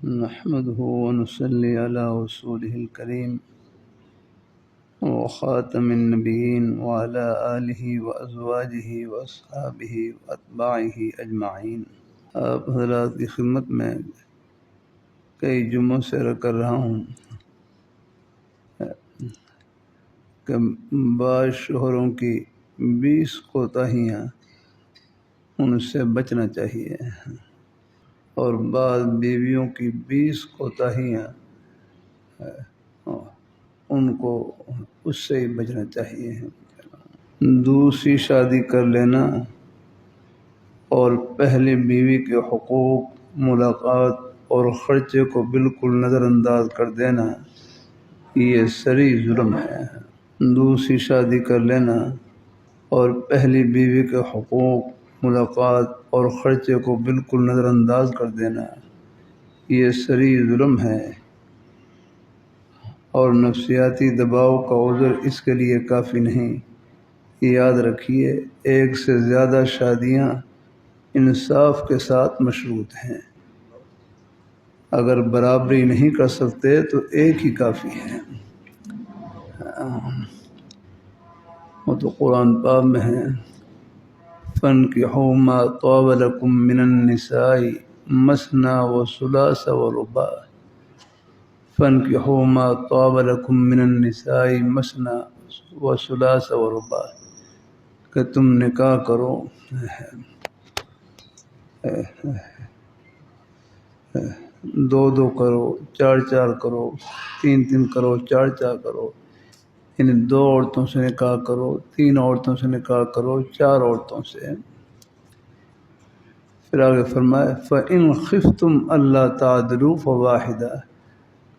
نحمده ونصلي على رسوله الكريم وخاتم النبيين وعلى آله وأزواجه وأصحابه وأتباعه أجمعين۔ آپ حضرات کی خدمت میں کئی جمعوں سے عرض کر رہا ہوں کہ بعض شوہروں کی 20 کوتاہیاں ان سے بچنا چاہیے، اور بعض بیویوں کی 20 کوتاہیاں ان کو اس سے ہی بچنا چاہیے۔ دوسری شادی کر لینا اور پہلی بیوی کے حقوق، ملاقات اور خرچے کو بالکل نظر انداز کر دینا یہ سری ظلم ہے۔ دوسری شادی کر لینا اور پہلی بیوی کے حقوق، ملاقات اور خرچے کو بالکل نظر انداز کر دینا یہ سری ظلم ہے، اور نفسیاتی دباؤ کا عذر اس کے لیے کافی نہیں۔ یاد رکھیے، ایک سے زیادہ شادیاں انصاف کے ساتھ مشروط ہیں۔ اگر برابری نہیں کر سکتے تو ایک ہی کافی ہے۔ وہ تو قرآن پاک میں ہے، فَانْكِحُوا مَا طَابَ لَكُم مِّنَ النِّسَاءِ مَثْنَىٰ وَثُلَاثَ وَرُبَاعَ۔ فَانْكِحُوا مَا طَابَ لَكُم مِّنَ النِّسَاءِ مَثْنَىٰ وَثُلَاثَ وَرُبَاعَ، کہ تم نکاح کرو، دو کرو، چار کرو، تین کرو، چار کرو، یعنی 2 عورتوں سے نکاح کرو، 3 عورتوں سے نکاح کرو، 4 عورتوں سے۔ پھر آگے فرمائے فَإِنْ خِفْتُمْ أَلَّا تَعْدِلُوا فَوَاحِدَةً،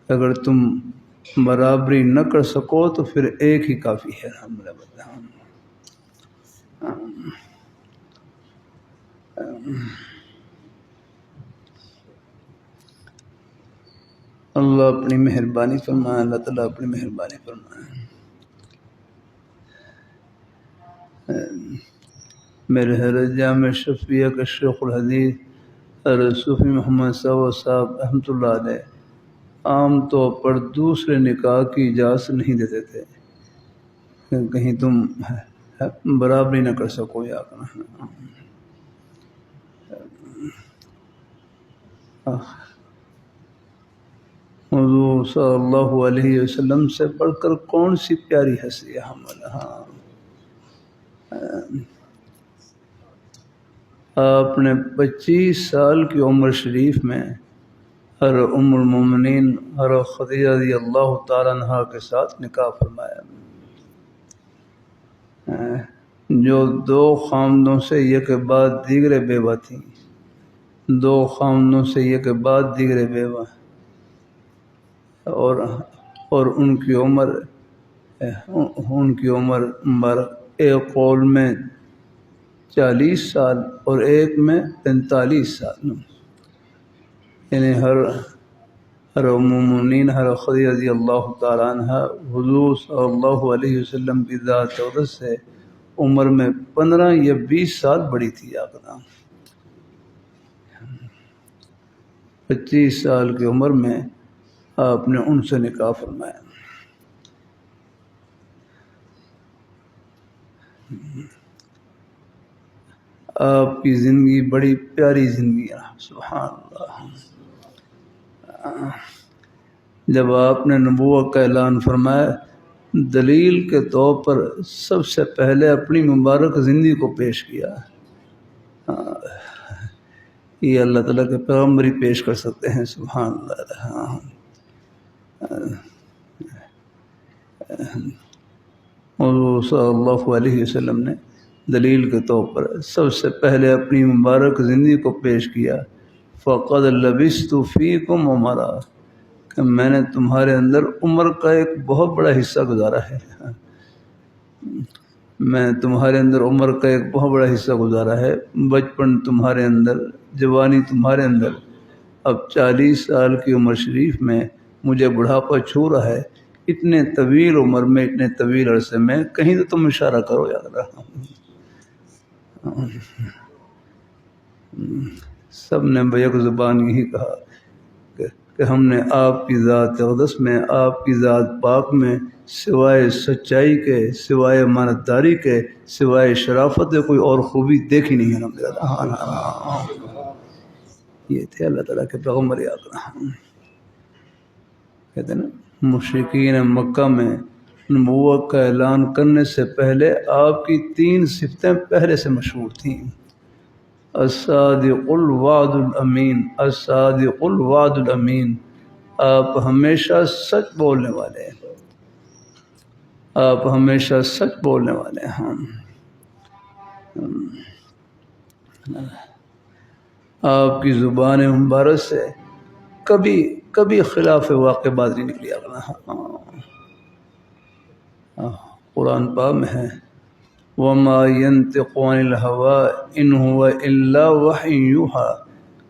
اگر تم برابری نہ کر سکو تو پھر ایک ہی کافی ہے۔ اللہ اپنی مہربانی فرمائے، اللہ تعالیٰ اپنی مہربانی فرمائے۔ میرے حضرت جامع شفیع کے شیخ الحدیث حضرت صوفی محمد صاحب رحمۃ اللہ علیہ عام طور پر دوسرے نکاح کی اجازت نہیں دیتے تھے کہ کہیں تم برابری نہ کر سکو یا حضور صلی اللہ علیہ وسلم سے بڑھ کر کون سی پیاری ہستی ہے آپ نے 25 سال کی عمر شریف میں حضرت ام المومنین حضرت خدیجہ رضی اللہ تعالیٰ عنہا کے ساتھ نکاح فرمایا، جو 2 خاندوں سے یہ کے بعد دیگر بیوہ تھیں، 2 خاندوں سے یہ کے بعد دیگر بیوہ، اور ان کی عمر مبارک ایک قول میں 40 سال اور ایک میں 45 سال، یعنی ہر ام المومنین حضرت خدیجہ رضی اللہ تعالیٰ عنہ حضور صلی اللہ علیہ وسلم کی ذات اقدس سے عمر میں 15 یا 20 سال بڑی تھی۔ آپ 25 سال کی عمر میں آپ نے ان سے نکاح فرمایا۔ آپ کی زندگی بڑی پیاری زندگی ہے، سبحان اللہ۔ جب آپ نے نبوت کا اعلان فرمایا، دلیل کے طور پر سب سے پہلے اپنی مبارک زندگی کو پیش کیا۔ یہ اللہ تعالیٰ کے پیغمبر ہی پیش کر سکتے ہیں، سبحان اللہ۔ حضور صلی اللہ علیہ وسلم نے دلیل کے طور پر سب سے پہلے اپنی مبارک زندگی کو پیش کیا، فَقَدْ لَبِثْتُ فِيكُمْ عُمَرًا، کہ میں نے تمہارے اندر عمر کا ایک بہت بڑا حصہ گزارا ہے، میں تمہارے اندر عمر کا ایک بہت بڑا حصہ گزارا ہے، بچپن تمہارے اندر، جوانی تمہارے اندر، اب 40 سال کی عمر شریف میں مجھے بڑھاپا چھو رہا ہے، اتنے طویل عمر میں، اتنے طویل عرصے میں، کہیں تو تم اشارہ کرو یاد رہا۔ سب نے بیک زبان یہی کہا کہ کہ ہم نے آپ کی ذات اقدس میں، آپ کی ذات پاک میں سوائے سچائی کے، سوائے امانتداری کے، سوائے شرافت کے کوئی اور خوبی دیکھی نہیں ہے۔ یہ تھے اللہ تعالیٰ کے پیغمبر اکرم۔ کہتے ہیں نا مشرکین مکہ میں نبوت کا اعلان کرنے سے پہلے آپ کی 3 صفتیں پہلے سے مشہور تھیں: الصادق الوعد الامین، الصادق الوعد الامین، آپ ہمیشہ سچ بولنے والے ہیں، آپ ہمیشہ سچ بولنے والے ہیں۔ آپ کی زبان مبارک سے کبھی خلاف واقع بات نہیں نکلی۔ قرآن پاک میں ہے وَمَا يَنْطِقُ عَنِ الْهَوَىٰ إِنْ هُوَ إِلَّا وَحْيٌ يُوحَىٰ،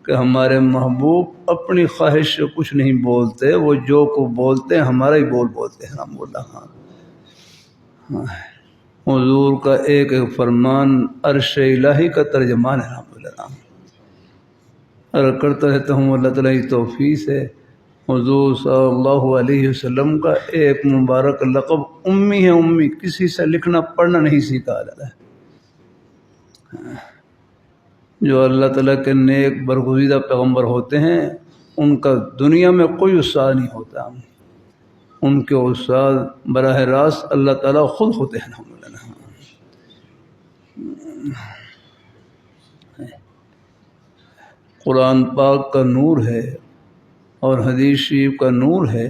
کہ ہمارے محبوب اپنی خواہش سے کچھ نہیں بولتے، وہ جو کو بولتے ہیں ہمارا ہی بولتے ہیں۔ رحم اللہ حضور کا ایک ایک فرمان عرش الہی کا ترجمان ہے۔ الحمدللہ عرض کرتا رہتا ہوں اللہ تعالیٰ کی توفیق سے حضور صلی اللہ علیہ وسلم کا ایک مبارک لقب امی ہے۔ امی، کسی سے لکھنا پڑھنا نہیں سیکھا اللہ ہے۔ جو اللہ تعالیٰ کے نیک برگزیدہ پیغمبر ہوتے ہیں ان کا دنیا میں کوئی استاد نہیں ہوتا، ان کے استاد براہ راست اللہ تعالیٰ خود ہوتے ہیں۔ قرآن پاک کا نور ہے اور حدیث شریف کا نور ہے،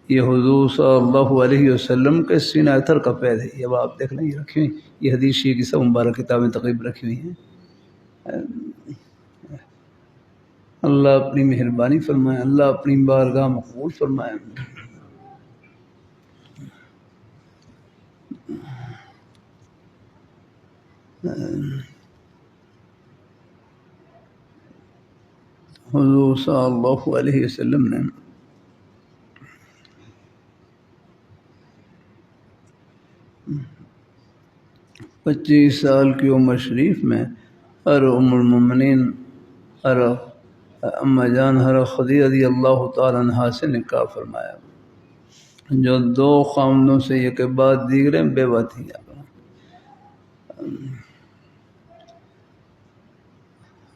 یہ حضور صلی اللہ علیہ وسلم کے سینہ اطہر کا فیض ہے۔ یہ آپ دیکھ لیں، یہ رکھی ہوئی، یہ حدیث شریف کی سب مبارک کتابیں تقریباً رکھی ہوئی ہیں۔ اللہ اپنی مہربانی فرمائے، اللہ اپنی بارگاہ میں قبول فرمائے۔ حضور صلی اللہ علیہ وسلم نے پچیس سال کی عمر شریف میں ہر ام المؤمنین ہر اما جان ہر خدیجہ رضی اللہ تعالیٰ عنہا سے نکاح فرمایا، جو 2 خامدوں سے یہ کے بعد دیگریں بیوہ تھیں۔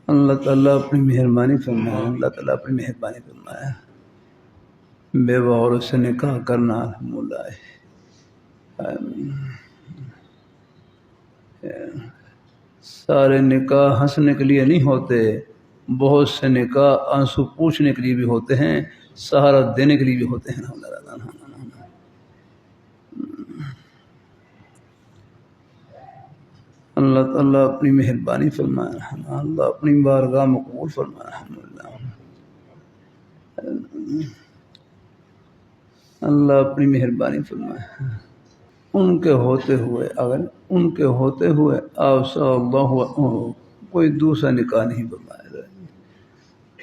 اللہ تعالیٰ اپنی مہربانی فرمائے، اللہ تعالیٰ اپنی مہربانی فرمائے۔ بیوہ عورت سے نکاح کرنا الحمدللہ سارے نکاح ہنسنے کے لیے نہیں ہوتے، بہت سے نکاح آنسو پوچھنے کے لیے بھی ہوتے ہیں، سہارا دینے کے لیے بھی ہوتے ہیں۔ اللہ تعالیٰ اپنی مہربانی فرمائے، اللہ اپنی بارگاہ میں قبول فرمائے۔ الحمدللہ اللہ اپنی مہربانی فرمائے۔ ان کے ہوتے ہوئے اگر ان کے ہوتے ہوئے آپ صلی اللہ علیہ کوئی دوسرا نکاح نہیں فرمایا،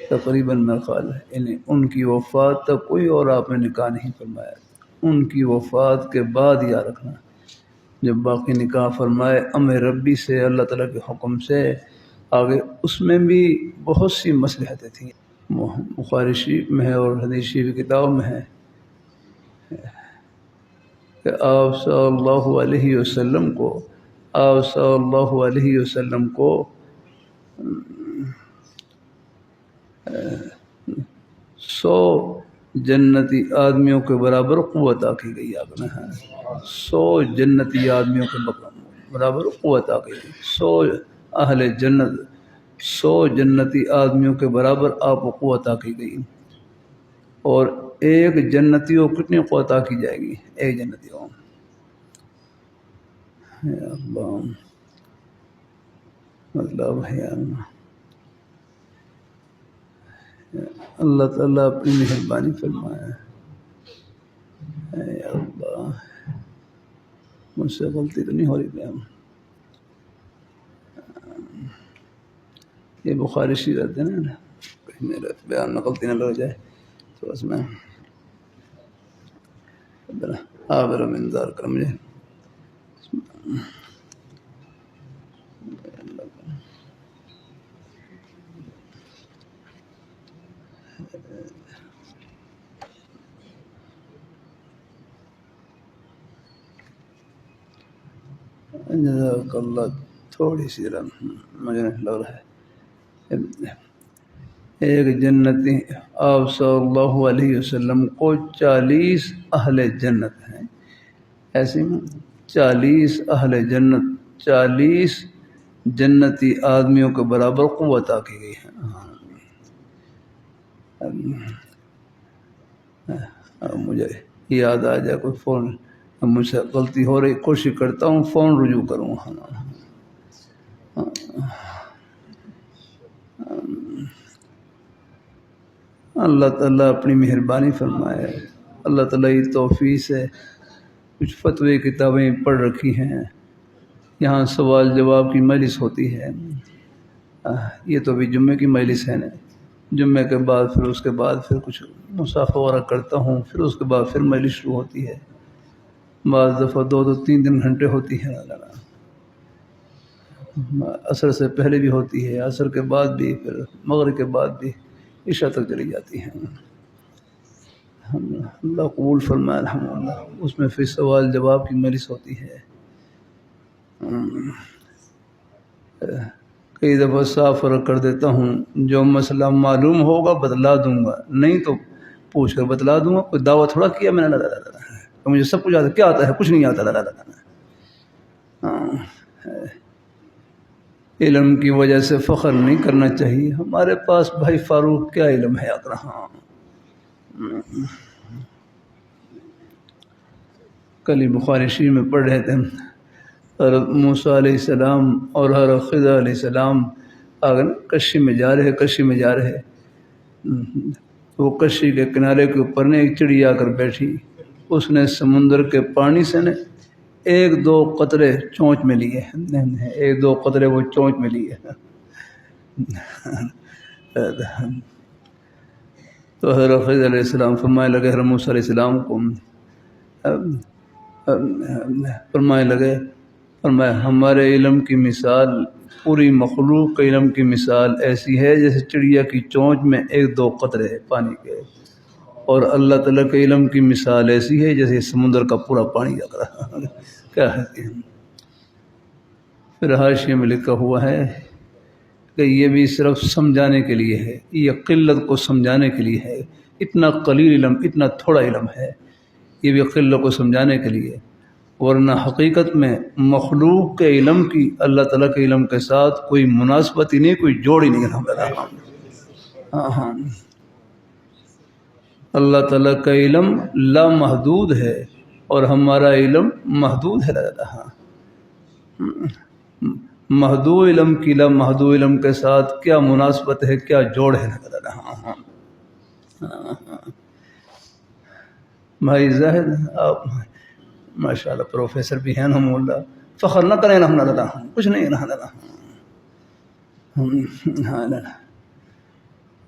تقریباً میرا خیال ہے یعنی ان کی وفات تک کوئی اور آپ نے نکاح نہیں فرمایا۔ ان کی وفات کے بعد یاد رکھنا جب باقی نکاح فرمائے امر ربی سے، اللہ تعالیٰ کے حکم سے آگے، اس میں بھی بہت سی مصلحتیں تھیں۔ بخاری شریف میں ہے اور حدیث شریف کی کتاب میں ہے کہ آپ صلی اللہ علیہ وسلم کو 100 جنتی آدمیوں کے برابر قوت عطا کی گئی۔ آپ نے 100 جنتی آدمیوں کے برابر قوت عطا کی گئی، 100 اہل جنت، 100 جنتی آدمیوں کے برابر آپ کو قوت عطا کی گئی۔ اور ایک جنتی کو کتنی قوت عطا کی جائے گی؟ ایک جنتی کو اللہ مطلب ہے اللہ تعالیٰ اپنی مہربانی فرمائے۔ اے اللہ مجھ سے غلطی تو نہیں ہو رہی ہے؟ یہ بخاری شریف رہتے ہیں نا، کہیں میرے بیان میں غلطی نہ لگ جائے تو اس میں آبر میں انتظار کر مجھے۔ جزاک اللہ تھوڑی سی مجھے لگ رہا ہے ایک جنتی آپ صلی اللہ علیہ وسلم کو 40 اہل جنت ہیں، ایسے میں 40 اہل جنت 40 جنتی آدمیوں کے برابر قوت آ کی گئی ہے۔ مجھے یاد آ جائے کوئی فون، مجھ سے غلطی ہو رہی، کوشش کرتا ہوں فون رجوع کروں۔ اللہ تعالیٰ اپنی مہربانی فرمائے، اللہ تعالیٰ کی توفیق سے کچھ فتوی کتابیں پڑھ رکھی ہیں، یہاں سوال جواب کی مجلس ہوتی ہے۔ یہ تو بھی جمعے کی مجلس ہے نا، جمعے کے بعد پھر اس کے بعد پھر کچھ مصافحہ وغیرہ کرتا ہوں، پھر اس کے بعد پھر مجلس شروع ہوتی ہے، بعض دفعہ 2-3 گھنٹے ہوتی ہے، عصر سے پہلے بھی ہوتی ہے، عصر کے بعد بھی، پھر مغرب کے بعد بھی، عشاء تک چلی جاتی ہیں۔ اللہ قبول فرمائے الحمدللہ، اس میں پھر سوال جواب کی مجلس ہوتی ہے۔ کئی دفعہ صاف فرق کر دیتا ہوں، جو مسئلہ معلوم ہوگا بتلا دوں گا، نہیں تو پوچھ کر بتلا دوں گا، کوئی دعویٰ تھوڑا کیا میں نے، مجھے سب کچھ آتا ہے، کیا آتا ہے؟ کچھ نہیں آتا۔ علم کی وجہ سے فخر نہیں کرنا چاہیے، ہمارے پاس بھائی فاروق کیا علم ہے اگر، کل ہی بخاری شریف میں پڑھ رہے تھے، حضرت موسیٰ علیہ السلام اور حضرت خضر علیہ السلام اگر کشتی میں جا رہے، وہ کشتی کے کنارے کے اوپر نے ایک چڑیا آ کر بیٹھی، اس نے سمندر کے پانی سے نے 1-2 قطرے چونچ میں لیے، 1-2 قطرے وہ چونچ میں لیے، تو حضرت خضر علیہ السلام فرمائے لگے حضرت موسیٰ علیہ السلام کو، فرمائے ہمارے علم کی مثال، پوری مخلوق کے علم کی مثال ایسی ہے جیسے چڑیا کی چونچ میں 1-2 قطرے پانی کے، اور اللہ تعالیٰ کے علم کی مثال ایسی ہے جیسے سمندر کا پورا پانی جا کر کیا ہے۔ پھر حاشیے میں لکھا ہوا ہے کہ یہ بھی صرف سمجھانے کے لیے ہے، یہ قلت کو سمجھانے کے لیے ہے، اتنا قلیل علم، اتنا تھوڑا علم ہے، یہ بھی قلت کو سمجھانے کے لیے، ورنہ حقیقت میں مخلوق کے علم کی اللہ تعالیٰ کے علم کے ساتھ کوئی مناسبت ہی نہیں، کوئی جوڑ ہی نہیں۔ ہاں اللہ تعالیٰ کا علم لامحدود ہے اور ہمارا علم محدود ہے، محدود علم کی لامحدود علم کے ساتھ کیا مناسبت ہے، کیا جوڑ ہے۔ بھائی زاہد آپ ماشاءاللہ پروفیسر بھی ہیں، الحمد للہ، فخر نہ کریں، الحمد للہ کچھ نہیں، الحمد للہ،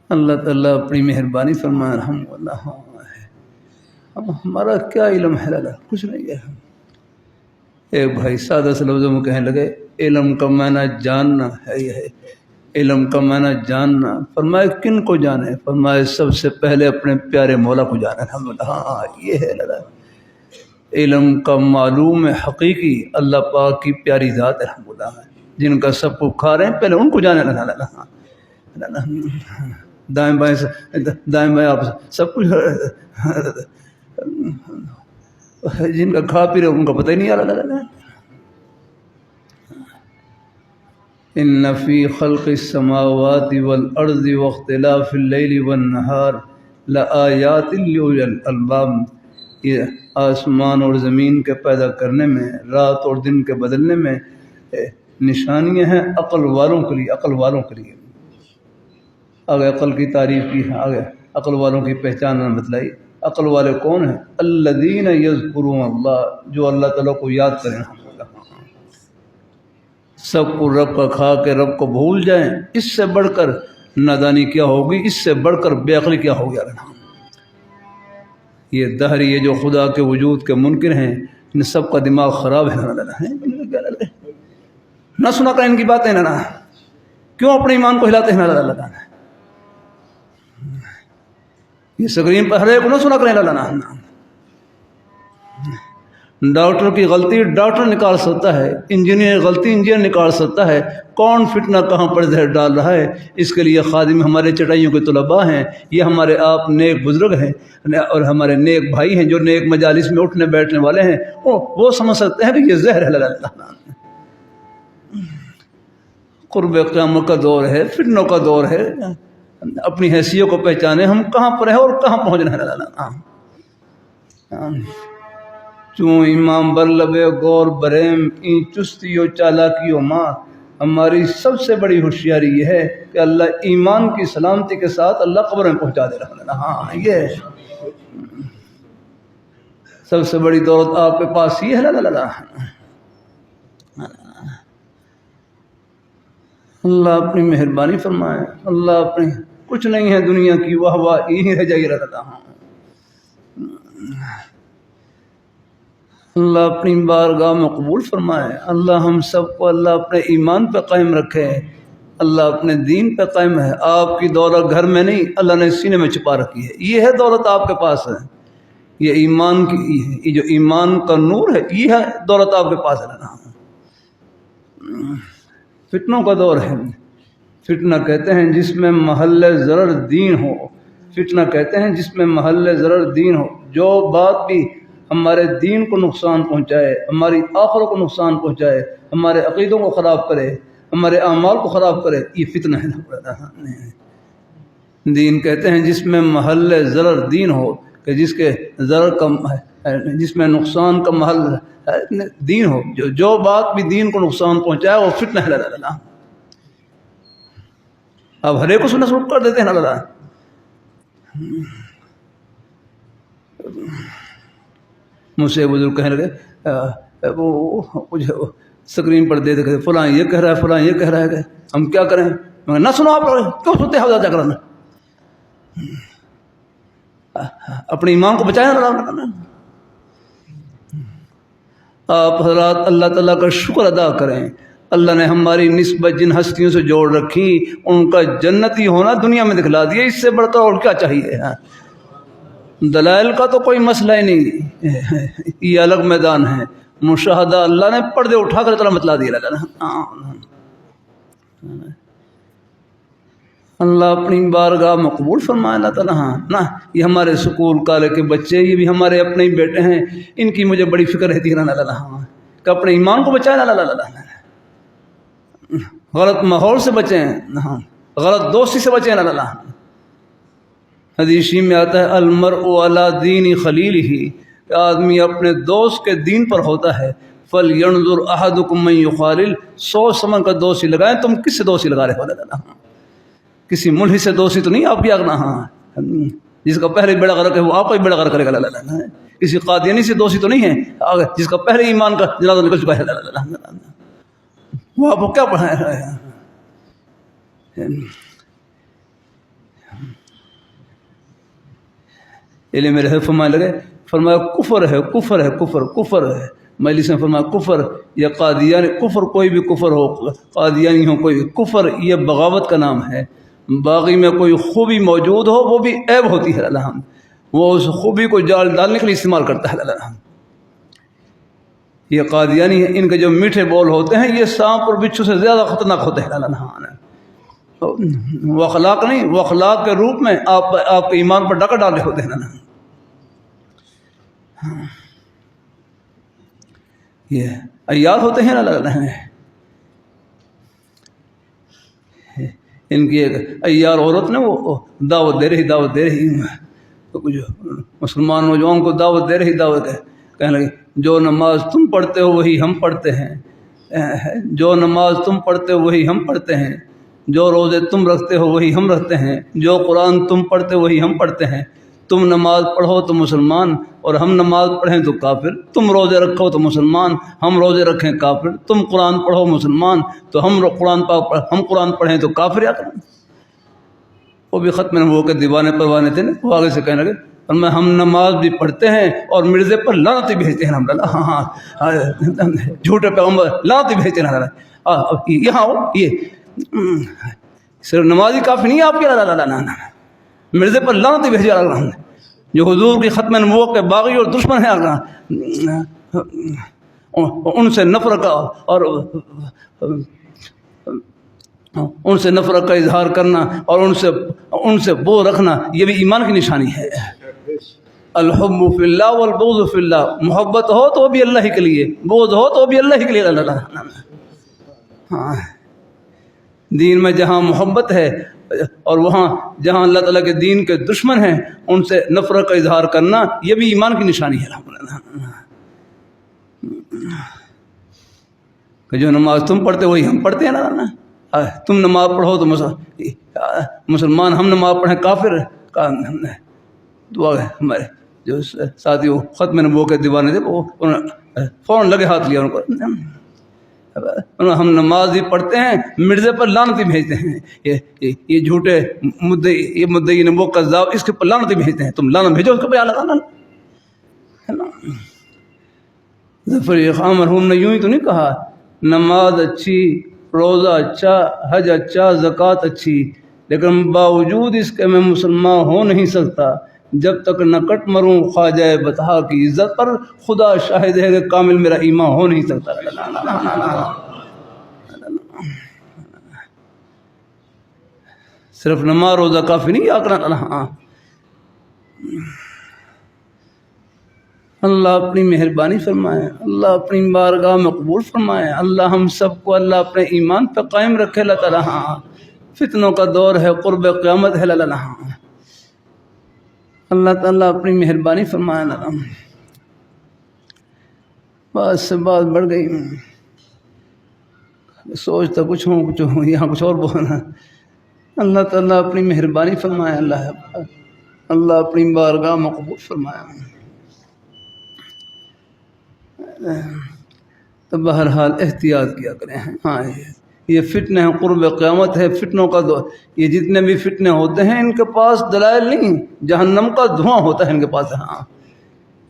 اللہ تعالیٰ اپنی مہربانی فرمائے، الحمد للہ۔ اب ہمارا کیا علم ہے، کچھ نہیں ہے۔ ایک بھائی سادہ سے لفظوں میں کہنے لگے علم کا معنی جاننا ہے، یہ ہے علم کا معنی جاننا، فرمائے کن کو جانے؟ فرمائے سب سے پہلے اپنے پیارے مولا کو جانا، الحمدللہ۔ ہاں یہ ہے علم کا معلوم حقیقی اللہ پاک کی پیاری ذات، الحمدللہ، جن کا سب کو کھا رہے ہیں، پہلے ان کو جانے، دائیں بائیں آپ سب کچھ، جن کا کھا پی رہے ان کا پتہ ہی نہیں آ رہا۔ ان فی خلق السماوات والارض واختلاف اللیل والنہار لآیات لأولی الالباب، یہ آسمان اور زمین کے پیدا کرنے میں، رات اور دن کے بدلنے میں نشانیاں ہیں عقل والوں کے لیے، عقل والوں کے لیے۔ آگے عقل کی تعریف کی ہے، آگے عقل والوں کی پہچان بتلائی۔ عقل والے کون ہیں؟ الذین یذکرون اللہ، جو اللہ تعالیٰ کو یاد کریں۔ سب کو رب کا کھا کے رب کو بھول جائیں، اس سے بڑھ کر نادانی کیا ہوگی، اس سے بڑھ کر بے عقلی کیا ہو گیا۔ یہ دہری، یہ جو خدا کے وجود کے منکر ہیں، ان سب کا دماغ خراب ہے، نہ سنا کریں ان کی باتیں، نہ کیوں اپنے ایمان کو ہلاتے ہیں، اللہ یہ سکرین پر ہر ایک کو نہ سنا کریں، اللہ ڈاکٹر کی غلطی ڈاکٹر نکال سکتا ہے، انجینئر غلطی انجینئر نکال سکتا ہے، کون فتنہ کہاں پر زہر ڈال رہا ہے، اس کے لیے خادم ہمارے چٹائیوں کے طلباء ہیں، یہ ہمارے آپ نیک بزرگ ہیں اور ہمارے نیک بھائی ہیں جو نیک مجالس میں اٹھنے بیٹھنے والے ہیں، وہ سمجھ سکتے ہیں کہ یہ زہر ہے اللہ۔ قرب قیامت کا دور ہے، فتنوں کا دور ہے، اپنی حیثیت کو پہچانے ہم کہاں پر ہیں اور کہاں پہنچنا ہے اللہ۔ چوں امام برلبے غور برہم این چستی و چالاکی و ماں، ہماری سب سے بڑی ہوشیاری یہ ہے کہ اللہ ایمان کی سلامتی کے ساتھ اللہ قبر میں پہنچا دے رہا ہے۔ ہاں یہ سب سے بڑی دولت آپ کے پاس یہ ہے اللہ۔ اللہ اپنی مہربانی فرمائے، اللہ اپنی کچھ نہیں ہے دنیا کی واہ واہ یہی رہ جائے اللہ۔ اللہ اپنی بارگاہ میں قبول فرمائے، اللہ ہم سب کو اللہ اپنے ایمان پہ قائم رکھے، اللہ اپنے دین پہ قائم ہے۔ آپ کی دولت گھر میں نہیں، اللہ نے سینے میں چھپا رکھی ہے، یہ ہے دولت آپ کے پاس ہے، یہ ایمان کی یہ جو ایمان کا نور ہے یہ ہے دولت آپ کے پاس ہے۔ فتنوں کا دور ہے، فتنہ کہتے ہیں جس میں محل ضرر دین ہو، فتنہ کہتے ہیں جس میں محل ضرر دین ہو، جو بات بھی ہمارے دین کو نقصان پہنچائے، ہماری آخرت کو نقصان پہنچائے، ہمارے عقیدوں کو خراب کرے، ہمارے اعمال کو خراب کرے، یہ فتنہ ہے۔ دین کہتے ہیں جس میں محل ضرر دین ہو، کہ جس کے ضرر کا جس میں نقصان کا محل دین ہو، جو بات بھی دین کو نقصان پہنچائے وہ فتنہ ہے اللہ۔ اب ہر ایک کو سننا شروع کر دیتے ہیں اللہ۔ مجھ سے بزرگ کہنے لگے وہ اسکرین پر دے دے فلاں یہ کہہ رہا ہے، فلاں یہ کہہ رہا ہے، کہ ہم کیا کریں؟ نہ سنو آپ لوگ، کیوں سنتے ہو جا کرنا؟ اپنے ایمان کو بچائیں اللہ۔ آپ حضرات اللہ تعالیٰ کا شکر ادا کریں، اللہ نے ہماری نسبت جن ہستیوں سے جوڑ رکھی ان کا جنتی ہونا دنیا میں دکھلا دیا، اس سے بڑھ کر اور کیا چاہیے؟ دلائل کا تو کوئی مسئلہ ہی نہیں، یہ الگ میدان ہے، مشاہدہ اللہ نے پردے اٹھا کر تعالیٰ بتلا دیا اللہ اپنی بارگاہ میں قبول فرمائے اللہ تعالیٰ۔ ہاں نا، یہ ہمارے سکول کالج کے بچے، یہ بھی ہمارے اپنے ہی بیٹے ہیں، ان کی مجھے بڑی فکر رہتی ہے اللہ کہ اپنے ایمان کو بچائیں اللہ، غلط ماحول سے بچیں، غلط دوستی سے بچیں اللہ۔ حدیثی میں آتا ہے المرء علی دین خلیلہ، کہ آدمی اپنے دوست کے دین پر ہوتا ہے۔ فَلْيَنْظُرْ أَحَدُكُمْ مَنْ يُخَالِلْ، سوچ سمجھ کر دوستی لگائیں، تم کس سے دوستی لگا رہے ہو اللہ؟ کسی ملحد سے دوستی تو نہیں آپ کی آگنا، ہاں جس کا پہلے بیڑا غرق ہے وہ آپ کا ہی بیڑا غرق کرے گا اللہ۔ کسی قادیانی سے دوستی تو نہیں ہے جس کا پہلے ایمان کا جنازہ نکل چکا ہے اللہ، وہ آپ کو کیا پڑھائے ہیں؟ علم میرے فرمانے لگے، فرمایا کفر ہے، کفر ہے، کفر کفر ہے۔ مجلس میں فرمایا کفر یا قادیانی، کفر کوئی بھی کفر ہو، قادیانی ہو کوئی کفر، یہ بغاوت کا نام ہے۔ باغی میں کوئی خوبی موجود ہو وہ بھی عیب ہوتی ہے اللہ، وہ اس خوبی کو جال ڈالنے کے لیے استعمال کرتا ہے اللہ۔ یہ قادیانی ہے، ان کے جو میٹھے بول ہوتے ہیں یہ سانپ اور بچھو سے زیادہ خطرناک ہوتے ہیں اللہ۔ وہ اخلاق نہیں، وہ اخلاق کے روپ میں آپ کے ایمان پر ڈاکہ ڈال رہے ہوتے ہیں اللہ۔ یہ عیار ہوتے ہیں اللہ۔ ان کی ایک عیار عورت نے وہ دعوت دے رہی تو کچھ مسلمان نوجوان کو دعوت دے رہی، دعوت کہنے لگے جو نماز تم پڑھتے ہو وہی ہم پڑھتے ہیں، جو نماز تم پڑھتے ہو وہی ہم پڑھتے ہیں، جو روزے تم رکھتے ہو وہی ہم رکھتے ہیں، جو قرآن تم پڑھتے ہو وہی ہم پڑھتے ہیں، تم نماز پڑھو تو مسلمان اور ہم نماز پڑھیں تو کافر، تم روزے رکھو تو مسلمان ہم روزے رکھیں کافر، تم قرآن پڑھو مسلمان تو ہم قرآن پڑھیں تو کافر۔ یا کریں وہ بھی ختم ہو کے دیوانے پروانے تھے نا، وہ آگے سے کہنے لگے اور ہم نماز بھی پڑھتے ہیں اور مرزے پر لعنتیں بھیجتے ہیں الحمد للہ۔ ہاں جھوٹے پیغمبر لعنتیں بھیجتے ہیں اللہ۔ یہاں ہو، یہ صرف نمازی کافی نہیں آپ کے اللہ، مرزے پر لعنتیں بھیجے اللہ، جو حضور کی ختم نبوت کے باغی اور دشمن ہیں اللہ۔ ان سے نفرت کا اور ان سے نفرت کا اظہار کرنا اور ان سے بغض رکھنا یہ بھی ایمان کی نشانی ہے۔ الحب فی اللہ والبغض فی اللہ، محبت ہو تو بھی اللہ ہی کے لیے، بغض ہو تو بھی اللہ ہی کے لیے۔ ہاں، دین میں جہاں محبت ہے اور وہاں جہاں اللہ تعالیٰ کے دین کے دشمن ہیں ان سے نفرت کا اظہار کرنا یہ بھی ایمان کی نشانی ہے۔ کہ جو نماز تم پڑھتے وہی ہم پڑھتے ہیں نا، تم نماز پڑھو تو مسلمان، ہم نماز پڑھیں کافر کا دعا ہے۔ ہمارے جو ساتھی وہ ختم نبوت کے دیوانے تھے وہ فوراً لگے ہاتھ لیا ان کو، ہم نماز ہی پڑھتے ہیں، مرزے پر لعنتی بھیجتے ہیں، یہ جھوٹے مدعی نبوت کذاب، اس کے پر لعنتی بھیجتے ہیں، تم لعنت بھیجو اس کے پر۔ ظفر خان مرحوم نے یوں ہی تو نہیں کہا نماز اچھی، روزہ اچھا، حج اچھا، زکوٰۃ اچھی، لیکن باوجود اس کے میں مسلمان ہو نہیں سکتا جب تک نہ کٹ مروں خواجہ بطحا کی عزت پر، خدا شاہد ہے کہ کامل میرا ایمان ہو نہیں سکتا۔ صرف نماز روزہ کافی نہیں آکرا۔ اللہ اپنی مہربانی فرمائے، اللہ اپنی بارگاہ میں قبول فرمائے، اللہ ہم سب کو اللہ اپنے ایمان پہ قائم رکھے۔ اللہ تعالیٰ فتنوں کا دور ہے، قرب قیامت ہے، اللہ تعالیٰ اپنی مہربانی فرمائے۔ بات سے بات بڑھ گئی، سوچتا کچھ ہوں یہاں کچھ اور بولنا۔ اللہ تعالیٰ اپنی مہربانی فرمائے، اللہ اپنی بارگاہ میں قبول فرمائے۔ تو بہرحال احتیاط کیا کریں۔ ہاں، یہ فتنے ہیں، قرب قیامت ہے، فتنوں کا دور۔ یہ جتنے بھی فتنے ہوتے ہیں ان کے پاس دلائل نہیں، جہنم کا دھواں ہوتا ہے ان کے پاس۔ ہاں،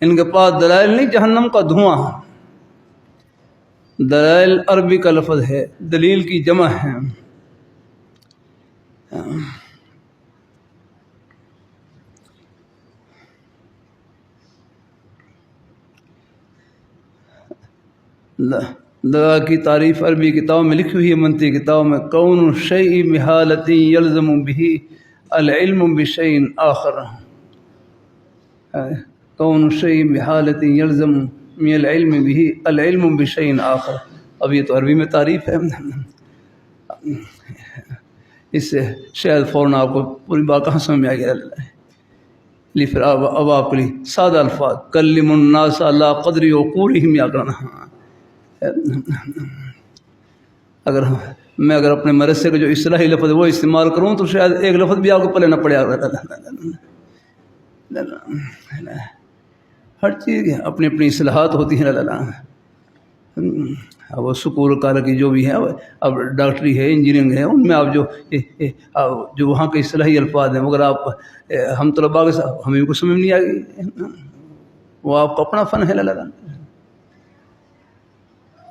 ان کے پاس دلائل نہیں، جہنم کا دھواں۔ دلائل عربی کا لفظ ہے، دلیل کی جمع ہے۔ دغا کی تعریف عربی کتاب میں لکھی ہوئی ہے، منطقی کتاب میں، کون الشیء بحالۃ یلزم بہ العلم بشیء آخر، کون الشیء بحالۃ یلزم من العلم بہ العلم بشیء آخر۔ اب یہ تو عربی میں تعریف ہے، اس سے شاید فوراً آپ کو پوری بات کہاں سمجھ میں آ گیا۔ پھر اب آپ کے لیے سادہ الفاظ، کلم الناس علی قدر عقولہم، یا کرنا۔ اگر اپنے مرثے کا جو اصطلاحی لفظ ہے وہ استعمال کروں تو شاید ایک لفظ بھی آپ کو پلے نہ پڑے۔ ہر چیز اپنی اپنی اصلاحات ہوتی ہیں۔ اب وہ سکول کالج کی جو بھی ہے، اب ڈاکٹری ہے، انجینئرنگ ہے، ان میں آپ جو وہاں کے اصطلاحی الفاظ ہیں، مگر آپ ہم طلباء کے ساتھ ہمیں کو سمجھ نہیں آ گئی، وہ آپ کا اپنا فن ہے۔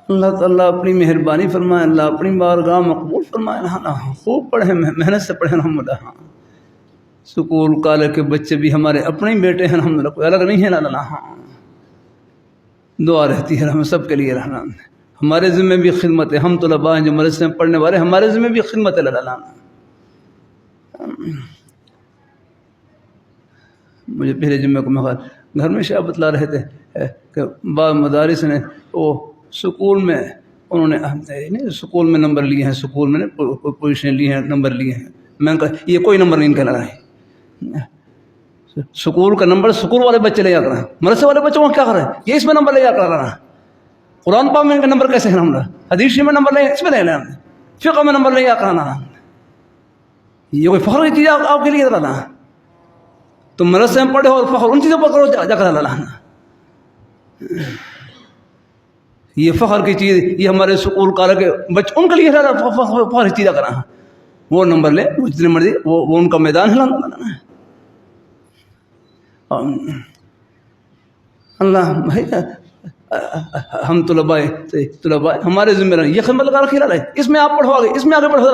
اللہ تعالیٰ اپنی مہربانی فرمائے، اللہ اپنی بارگاہ میں قبول فرمائے۔ خوب پڑھیں، محنت سے پڑھیں الحمدللہ۔ سکول کالج کے بچے بھی ہمارے اپنے ہی بیٹے ہیں الحمدللہ، کوئی الگ نہیں ہے۔ دعا رہتی ہے ہم سب کے لیے۔ ہمارے ذمہ بھی خدمت ہے، ہم طلباء ہیں جو مدرسے میں پڑھنے والے، ہمارے ذمہ بھی خدمت ہے۔ مجھے پہلے جمعے کو گھر میں شاہ بتلا رہے تھے کہ بعض مدارس نے وہ سکول میں انہوں نے سکول میں نمبر لیے ہیں، سکول میں پوزیشن لی ہیں، نمبر لیے ہیں۔ میں نے کہا یہ کوئی نمبر نہیں کہنا ہے، سکول کا نمبر سکول والے بچے لے جا کر، مدرسے والے بچوں کو کیا کر رہے ہیں، یہ اس میں نمبر لے جا کر رہا۔ قرآن پاک میں ان کا نمبر کیسے ہے، نمبر حدیث میں نمبر لے، اس میں لے لینا، فقہ میں نمبر لے جا کر آنا۔ یہ کوئی فخر کی چیز آپ کے لیے رہنا؟ تم مدرسے میں پڑھے ہو، فخر ان چیزوں پر کرو جا کر لانا۔ یہ فخر کی چیز، یہ ہمارے سکول کالج کے بچے ان کے لیے فخر کی چیزیں کرنا، وہ نمبر لے، وہ جتنے مرضی، وہ ان کا میدان ہے۔ اللہ بھائی ہم طلباء ہمارے ذمہ رہے، یہ خدمت لگا رکھی رہے، اس میں آپ پڑھو آگے، اس میں آگے بڑھو۔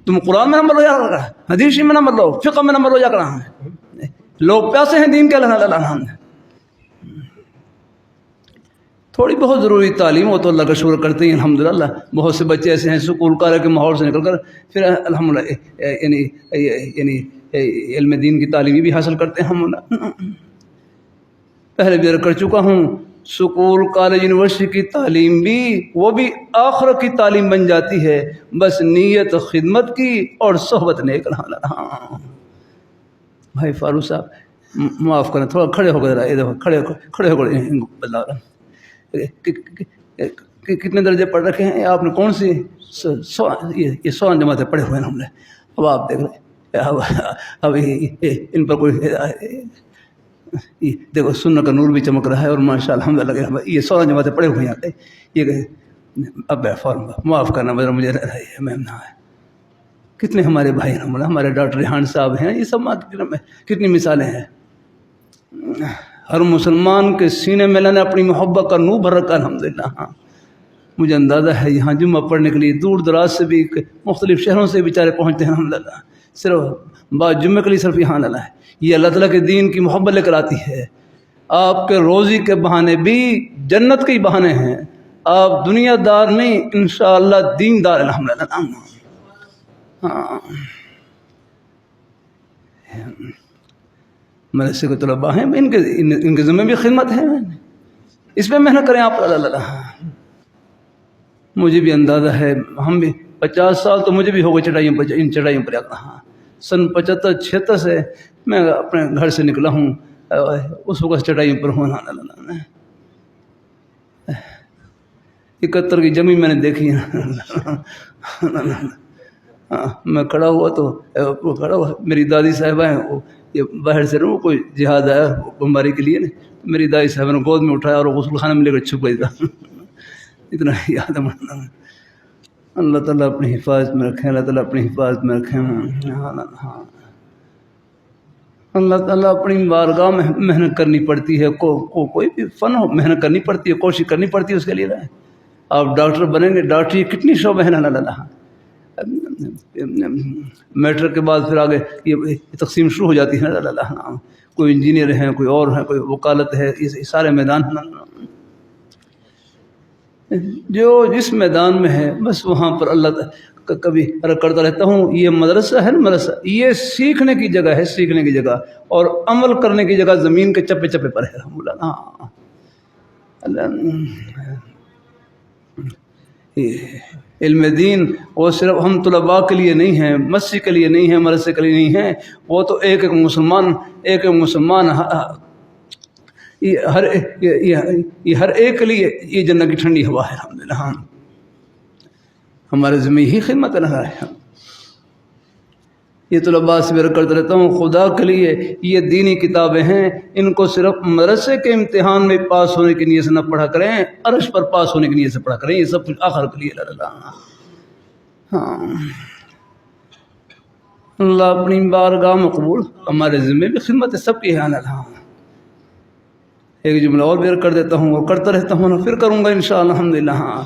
تم قرآن میں نمبر لو جا کر، حدیث میں نمبر لو، فقہ میں نمبر لو جا کر۔ لوگ پیاسے ہیں دین کے، اللہ تھوڑی بہت ضروری تعلیم ہو تو اللہ کا شکر کرتے ہیں الحمدللہ. بہت سے بچے ایسے ہیں سکول کالج کے ماحول سے نکل کر پھر الحمدللہ یعنی علم دین کی تعلیم بھی حاصل کرتے ہیں. ہم پہلے بھی کر چکا ہوں، سکول کالج یونیورسٹی کی تعلیم بھی وہ بھی آخرت کی تعلیم بن جاتی ہے، بس نیت خدمت کی اور صحبت نیک. ہاں بھائی فاروق صاحب معاف کریں، تھوڑا کھڑے ہو کر کھڑے ہو کر کتنے درجے پڑھ رکھے ہیں آپ نے؟ کون سی؟ یہ 100 جماعتیں پڑھے ہوئے ہیں ہم نے. اب آپ دیکھ رہے اب ان پر کوئی دیکھو سنت کا نور بھی چمک رہا ہے اور ماشاء اللہ الحمدللہ یہ 100 جماعتیں پڑھے ہوئے ہیں. یہ اب فارم معاف کرنا ذرا مجھے میم نہ ہے. کتنے ہمارے بھائی ہمارے ڈاکٹر ریحان صاحب ہیں، یہ سب کتنی مثالیں ہیں. ہر مسلمان کے سینے میں اللہ نے اپنی محبت کا نور بھر رکھا الحمدللہ. ہاں مجھے اندازہ ہے یہاں جمعہ پڑھنے کے لیے دور دراز سے بھی مختلف شہروں سے بیچارے پہنچتے ہیں الحمدللہ، صرف بعد جمعے کے لیے صرف یہاں اللہ ہے. یہ اللہ تعالیٰ کے دین کی محبت لے کر آتی ہے. آپ کے روزی کے بہانے بھی جنت کے ہی بہانے ہیں. آپ دنیا دار نہیں، انشاءاللہ دین دار الحمدللہ. ہاں مدرسے کے طلباء ہیں، ان کے ذمہ بھی خدمت ہے، اس میں محنت کریں آپ. اللہ مجھے بھی اندازہ ہے، ہم بھی 50 سال تو مجھے بھی ہو گئے ان چڑھائیوں پر. ہاں سن 75-76 سے میں اپنے گھر سے نکلا ہوں، اس وقت چڑھائیوں پر ہوں. 71 کی جمی میں نے دیکھی. میں کھڑا ہوا تو وہ کھڑا ہوا، میری دادی صاحبہ ہیں، وہ یہ باہر سے وہ کوئی جہاد آیا بمباری کے لیے، میری دادی صاحبہ نے گود میں اٹھایا اور غسل خانے میں لے کر چھپ گئی تھا. اتنا یاد ہے. اللہ تعالیٰ اپنی حفاظت میں رکھیں، اللہ تعالیٰ اپنی حفاظت میں رکھیں. ہاں اللہ تعالیٰ اپنی بارگاہ میں محنت کرنی پڑتی ہے. کوئی بھی فن ہو محنت کرنی پڑتی ہے، کوشش کرنی پڑتی ہے اس کے لیے. آپ ڈاکٹر بنیں گے، ڈاکٹری کتنی شعبہ ہے. اللہ میٹرک کے بعد پھر آگے یہ تقسیم شروع ہو جاتی ہے. اللہ کوئی انجینئر ہیں، کوئی اور ہیں، کوئی وکالت ہے، یہ سارے میدان ہیں. جو جس میدان میں ہے بس وہاں پر اللہ کبھی کرتا رہتا ہوں. یہ مدرسہ ہے نا، مدرسہ یہ سیکھنے کی جگہ ہے، سیکھنے کی جگہ اور عمل کرنے کی جگہ زمین کے چپے چپے پر ہے. علم دین وہ صرف ہم طلباء کے لیے نہیں ہیں، مسجد کے لیے نہیں ہے، مدرسے کے لیے نہیں ہے. وہ تو ایک ایک مسلمان یہ ہر ایک کے لیے یہ جنت کی ٹھنڈی ہوا ہے. الحمدللہ ہمارے ذمہ ہی خدمت رہا ہے. یہ طلباء سے میرا کرتا رہتا ہوں، خدا کے لیے یہ دینی کتابیں ہیں، ان کو صرف مدرسے کے امتحان میں پاس ہونے کی نیت سے نہ پڑھا کریں، عرش پر پاس ہونے کی نیت سے پڑھا کریں. یہ سب کچھ آخر کے لیے. ہاں اللہ اپنی بارگاہ میں قبول، ہمارے ذمہ بھی خدمت ہے سب کی ہے. ایک جملہ اور بیان کر دیتا ہوں، اور کرتا رہتا ہوں، پھر کروں گا انشاءاللہ. الحمدللہ. ہاں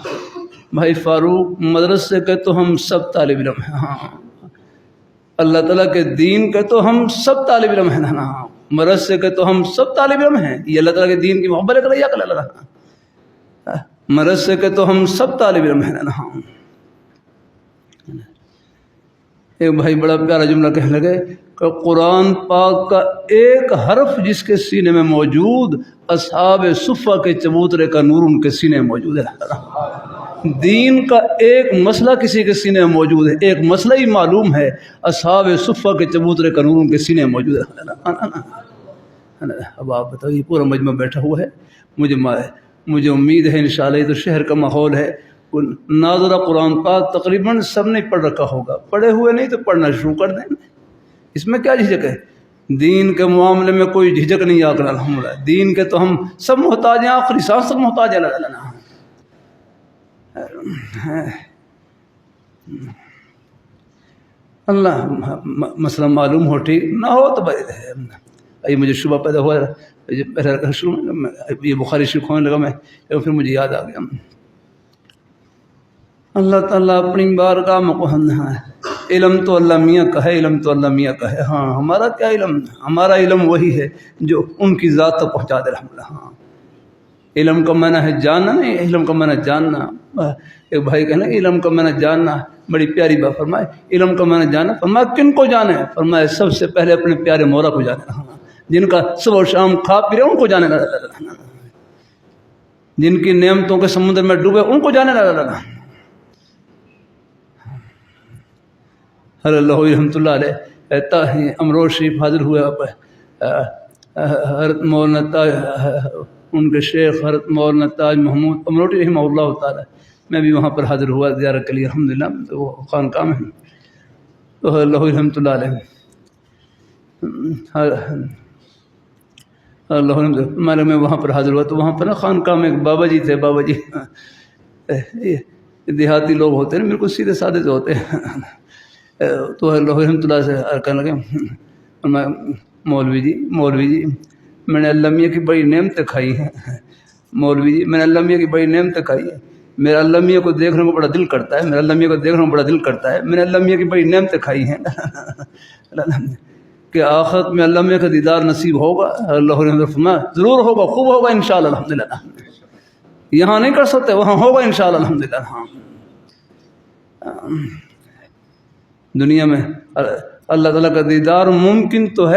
بھائی فاروق مدرسے کے تو ہم سب طالب علم ہیں. ہاں اللہ تعالیٰ کے دین کے تو ہم سب طالب علم ہیں. ہاں مدرسے کے تو ہم سب طالب علم ہیں. یہ اللہ تعالیٰ کے دین کی محبت ہے. یا اللہ مدرسے کے تو ہم سب طالب علم ہیں. ہاں ایک بھائی بڑا پیارا جملہ کہنے لگے کہ قرآن پاک کا ایک حرف جس کے سینے میں موجود، اصحاب صفہ کے چبوترے کا نور ان کے سینے میں موجود ہے. دین کا ایک مسئلہ کسی کے سینے میں موجود ہے، ایک مسئلہ ہی معلوم ہے، اصحاب صفہ کے چبوترے کا نور ان کے سینے میں موجود ہے. اب آپ بتائیے پورا مجمع بیٹھا ہوا ہے، مجھے امید ہے انشاءاللہ یہ تو شہر کا ماحول ہے، ناظرہ قرآن پاک تقریباً سب نے پڑھ رکھا ہوگا، پڑھے ہوئے نہیں تو پڑھنا شروع کر دیں. اس میں کیا جھجک ہے؟ دین کے معاملے میں کوئی جھجک نہیں. آ کر الحمدللہ دین کے تو ہم سب محتاج ہیں، آخری سانس تک محتاج ہیں. اللہ مسئلہ معلوم ہو، ٹھیک نہ ہو تو یہ مجھے شبہ پیدا ہوا شروع میں، یہ بخاری شریف کھولنے لگا میں، پھر مجھے یاد آ گیا. اللہ تعالیٰ اپنی بارگاہ میں علم تو اللہ میاں کا ہے، علم تو اللہ میاں کا ہے. ہاں ہمارا کیا علم؟ ہمارا علم وہی ہے جو ان کی ذات تک پہنچا دے. الحمدللہ. ہاں علم کا معنی ہے جاننا نہیں، علم کا معنی جاننا. ایک بھائی کہنا علم کا معنی جاننا، بڑی پیاری بات فرمائے. علم کا معنی جاننا، فرمایا کن کو جانے؟ فرمایا سب سے پہلے اپنے پیارے مولا کو جانے، جن کا صبح و شام کھا پی رہے ان کو جانے لگا، جن کی نعمتوں کے سمندر میں ڈوبے ان کو جانے لگا. اللہ رحمۃ اللہ علیہ امروز شریف حاضر ہوئے، حضرت مولانا تاج، ان کے شیخ حضرت مولانا تاج محمود امروٹی رحمہ اللہ تعالیٰ. میں بھی وہاں پر حاضر ہوا زیارت کے لیے الحمدللہ، وہ خانقاہ میں. تو اللہ رحمۃ اللہ علیہ میں وہاں پر حاضر ہوا. تو وہاں پر نا خانقاہ میں ایک بابا جی تھے. بابا جی دیہاتی لوگ ہوتے ہیں، بالکل سیدھے سادے سے ہوتے ہیں. تو اللہ رحمۃ اللہ سے کہنے لگے مولوی جی میں نے اللہ میاں کی بڑی نعمتیں کھائی ہیں. مولوی جی میں نے اللہ میاں کی بڑی نعمتیں کھائی ہیں، میرا اللہ میاں کو دیکھنے کو بڑا دل کرتا ہے، میرا اللہ میاں کو دیکھنے کو بڑا دل کرتا ہے. میں نے اللہ میاں کی بڑی نعمتیں کھائی ہیں کہ آخرت میں اللہ میاں کا دیدار نصیب ہوگا. اللہ نے فرمایا ضرور ہوگا، خوب ہوگا انشاءاللہ الحمدللہ. یہاں نہیں کر سکتے، وہاں ہوگا انشاءاللہ الحمدللہ. ہاں دنیا میں اللہ تعالیٰ کا دیدار ممکن تو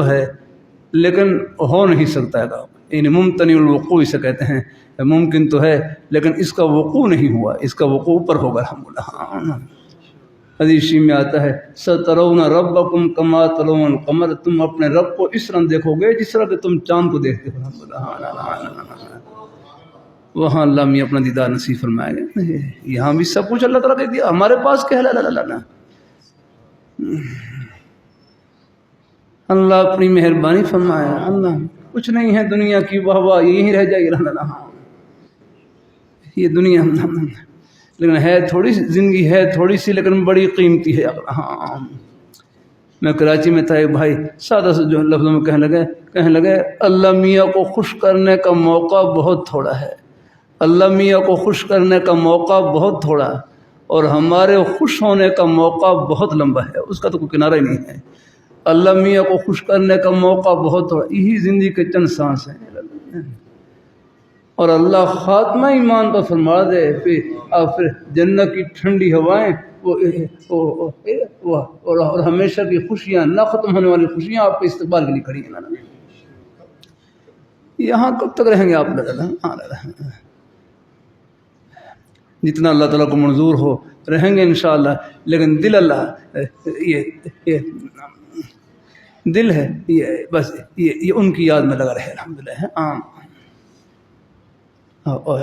ہے لیکن ہو نہیں سکتا ہے. یعنی ممتنع الوقوع اسے کہتے ہیں. ممکن تو ہے لیکن اس کا وقوع نہیں ہوا، اس کا وقوع اوپر ہوگا الحمدللہ. حدیث میں آتا ہے سترون ربکم کما ترون القمر، تم اپنے رب کو اس طرح دیکھو گے جس طرح کہ تم چاند کو دیکھتے ہو الحمدللہ. وہاں اللہ میاں اپنا دیدار نصیب فرمائے گا. یہاں بھی سب کچھ اللہ تعالیٰ نے دیا، ہمارے پاس کیا ہے؟ اللہ اپنی مہربانی فرمایا. اللہ کچھ نہیں ہے دنیا کی واہ واہ یہیں رہ جائے گی. یہ دنیا لیکن ہے تھوڑی سی، زندگی ہے تھوڑی سی لیکن بڑی قیمتی ہے. ہاں میں کراچی میں تھا، ایک بھائی سادہ سے جو لفظوں میں کہنے لگے اللہ میاں کو خوش کرنے کا موقع بہت تھوڑا ہے، اللہ میاں کو خوش کرنے کا موقع بہت تھوڑا، اور ہمارے خوش ہونے کا موقع بہت لمبا ہے، اس کا تو کوئی کنارہ ہی نہیں ہے. اللہ میاں کو خوش کرنے کا موقع بہت تھوڑا، یہی زندگی کے چند سانس ہیں. اور اللہ خاتمہ ایمان پر فرما دے، پھر جنت کی ٹھنڈی ہوائیں اور ہمیشہ کی خوشیاں، نہ ختم ہونے والی خوشیاں آپ کے استقبال کے لیے کھڑی ہیں. یہاں کب تک رہیں گے آپ؟ جتنا اللہ تعالیٰ کو منظور ہو رہیں گے انشاءاللہ، لیکن دل اللہ یہ دل ہے، یہ بس یہ ان کی یاد میں لگا رہے الحمدللہ. اللہ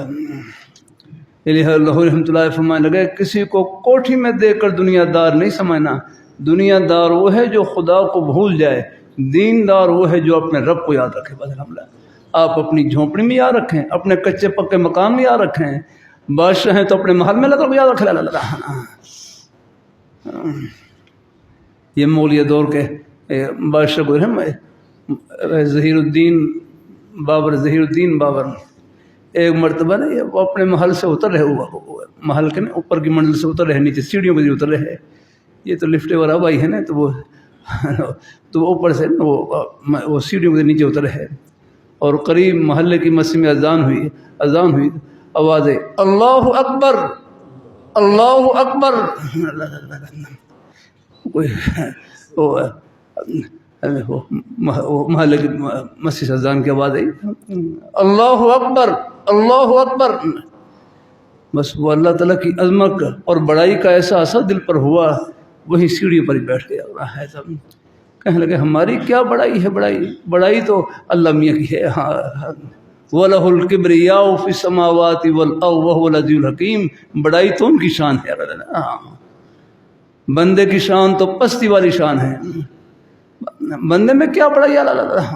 رحمۃ اللہ فرمانے لگے کسی کو کوٹھی میں دیکھ کر دنیا دار نہیں سمجھنا. دنیا دار وہ ہے جو خدا کو بھول جائے، دین دار وہ ہے جو اپنے رب کو یاد رکھے. بس الحمدللہ آپ اپنی جھونپڑی میں یاد رکھیں، اپنے کچے پکے مکان میں یاد رکھیں، بادشاہ ہیں تو اپنے محل میں لگا یاد رکھے. یہ مولیہ دور کے بادشاہ گزرے ظہیر الدین بابر. ایک مرتبہ نا وہ اپنے محل سے اتر رہے، محل کے نا اوپر کی منزل سے اتر رہے، نیچے سیڑھیوں پہ اتر رہے. یہ تو لفٹ وغیرہ اب آئی ہے نا، تو وہ اوپر سے وہ سیڑھیوں کے نیچے اتر رہے، اور قریب محلے کی مسجد میں اذان ہوئی. آواز ہے اللہ اکبر اللہ اکبر. محلے کی مسجد اذان کی آواز آئی اللہ اکبر اللہ اکبر. بس وہ اللہ تعالیٰ کی عظمت اور بڑائی کا ایسا اثر دل پر ہوا، وہی سیڑھی پر ہی بیٹھ گیا. کہنے لگے ہماری کیا بڑائی ہے، بڑائی تو اللہ میاں کی ہے. وَلَهُ الْكِبْرِيَاءُ فِي السَّمَاوَاتِ وَالْأَرْضِ وَهُوَ الْعَزِيزُ الْحَكِيمُ. بڑائی تو ان کی شان ہے، بندے کی شان تو پستی والی شان ہے. بندے میں کیا بڑائی اللہ.